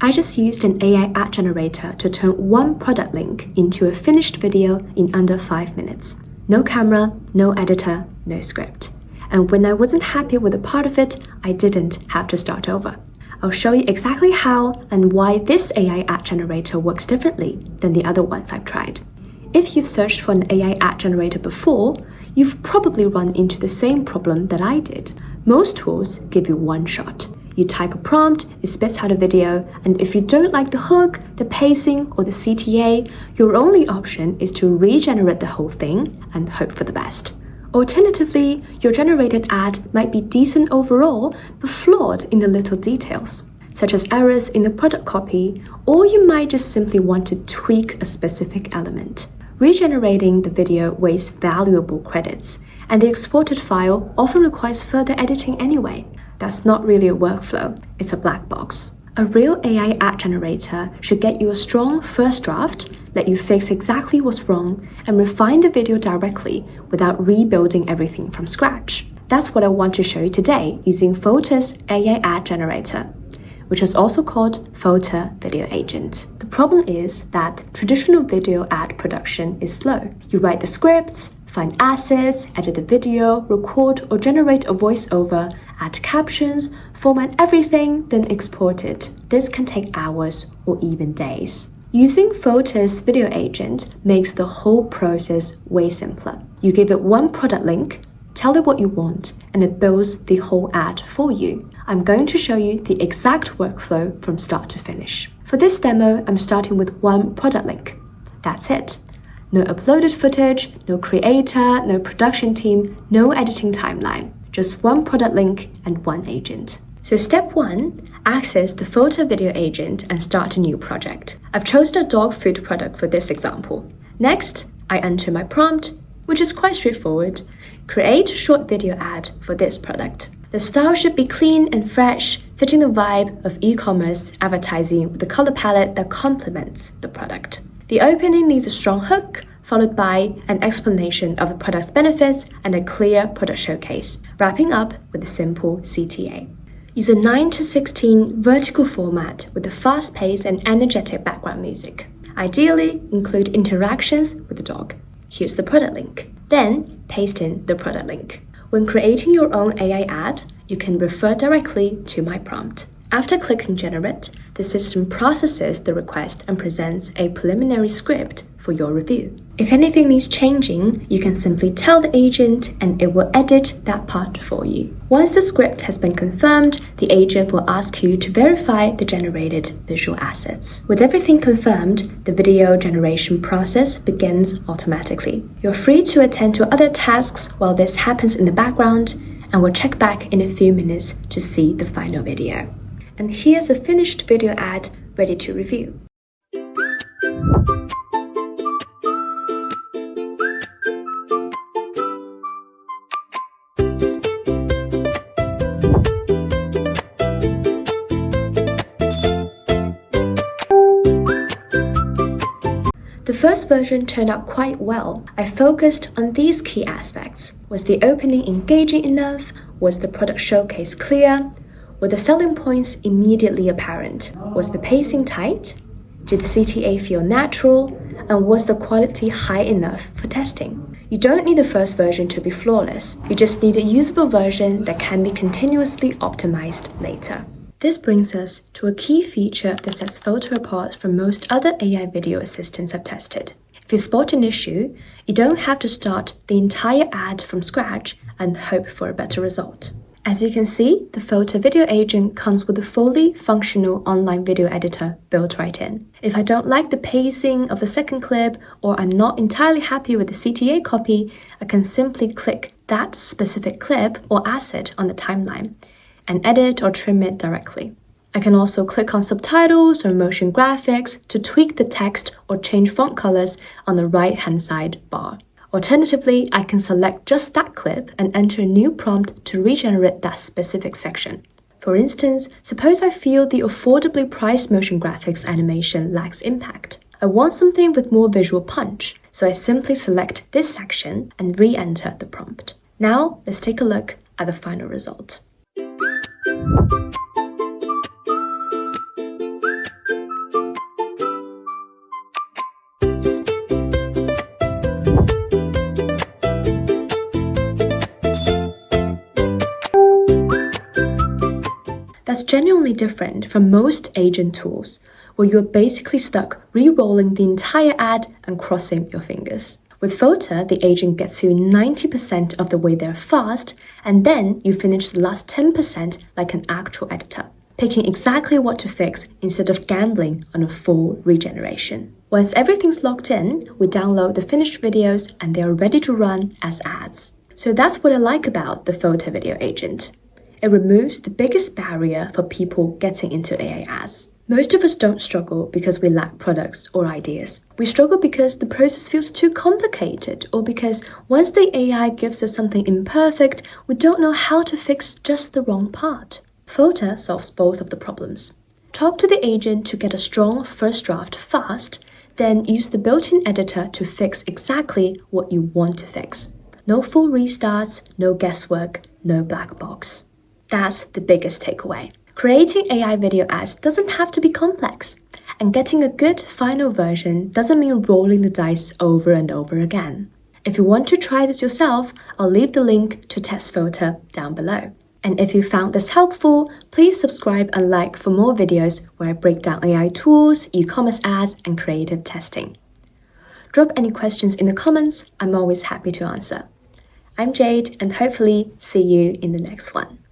I just used an AI ad generator to turn one product link into a finished video in under 5 minutes. No camera, no editor, no script. And when I wasn't happy with a part of it, I didn't have to start over. I'll show you exactly how and why this AI ad generator works differently than the other ones I've tried. If you've searched for an AI ad generator before, you've probably run into the same problem that I did. Most tools give you one shot. You type a prompt, it spits out a video, and if you don't like the hook, the pacing, or the CTA, your only option is to regenerate the whole thing and hope for the best. Alternatively, your generated ad might be decent overall, but flawed in the little details, such as errors in the product copy, or you might just simply want to tweak a specific element. Regenerating the video wastes valuable credits, and the exported file often requires further editing anyway. That's not really a workflow, it's a black box. A real AI ad generator should get you a strong first draft, let you fix exactly what's wrong, and refine the video directly without rebuilding everything from scratch. That's what I want to show you today using Fotor's AI ad generator, which is also called Fotor Video Agent. The problem is that traditional video ad production is slow. You write the scripts, find assets, edit the video, record or generate a voiceover, add captions, format everything, then export it. This can take hours or even days. Using Fotor's Video Agent makes the whole process way simpler. You give it one product link, tell it what you want, and it builds the whole ad for you. I'm going to show you the exact workflow from start to finish. For this demo, I'm starting with one product link. That's it. No uploaded footage, no creator, no production team, no editing timeline. Just one product link and one agent. So step 1, access the Fotor Video Agent and start a new project. I've chosen a dog food product for this example. Next, I enter my prompt, which is quite straightforward. Create a short video ad for this product. The style should be clean and fresh, fitting the vibe of e-commerce advertising with a color palette that complements the product. The opening needs a strong hook, followed by an explanation of the product's benefits and a clear product showcase, wrapping up with a simple CTA. Use a 9:16 vertical format with a fast-paced and energetic background music. Ideally, include interactions with the dog. Here's the product link. Then, paste in the product link. When creating your own AI ad, you can refer directly to my prompt. After clicking Generate, the system processes the request and presents a preliminary script for your review. If anything needs changing, you can simply tell the agent and it will edit that part for you. Once the script has been confirmed, the agent will ask you to verify the generated visual assets. With everything confirmed, the video generation process begins automatically. You're free to attend to other tasks while this happens in the background, and we'll check back in a few minutes to see the final video. And here's a finished video ad ready to review. The first version turned out quite well. I focused on these key aspects. Was the opening engaging enough? Was the product showcase clear? Were the selling points immediately apparent? Was the pacing tight? Did the CTA feel natural? And was the quality high enough for testing? You don't need the first version to be flawless. You just need a usable version that can be continuously optimized later. This brings us to a key feature that sets Fotor apart from most other AI video assistants I've tested. If you spot an issue, you don't have to start the entire ad from scratch and hope for a better result. As you can see, the Fotor Video Agent comes with a fully functional online video editor built right in. If I don't like the pacing of the second clip or I'm not entirely happy with the CTA copy, I can simply click that specific clip or asset on the timeline and edit or trim it directly. I can also click on subtitles or motion graphics to tweak the text or change font colors on the right-hand side bar. Alternatively, I can select just that clip and enter a new prompt to regenerate that specific section. For instance, suppose I feel the affordably priced motion graphics animation lacks impact. I want something with more visual punch, so I simply select this section and re-enter the prompt. Now, let's take a look at the final result. That's genuinely different from most agent tools, where you're basically stuck re-rolling the entire ad and crossing your fingers. With Fotor, the agent gets you 90% of the way there fast, and then you finish the last 10% like an actual editor, picking exactly what to fix instead of gambling on a full regeneration. Once everything's locked in, we download the finished videos and they are ready to run as ads. So that's what I like about the Fotor Video Agent. It removes the biggest barrier for people getting into AI ads. Most of us don't struggle because we lack products or ideas. We struggle because the process feels too complicated, or because once the AI gives us something imperfect, we don't know how to fix just the wrong part. Fotor solves both of the problems. Talk to the agent to get a strong first draft fast, then use the built-in editor to fix exactly what you want to fix. No full restarts, no guesswork, no black box. That's the biggest takeaway. Creating AI video ads doesn't have to be complex, and getting a good final version doesn't mean rolling the dice over and over again. If you want to try this yourself, I'll leave the link to test Fotor down below. And if you found this helpful, please subscribe and like for more videos where I break down AI tools, e-commerce ads, and creative testing. Drop any questions in the comments, I'm always happy to answer. I'm Jade, and hopefully see you in the next one.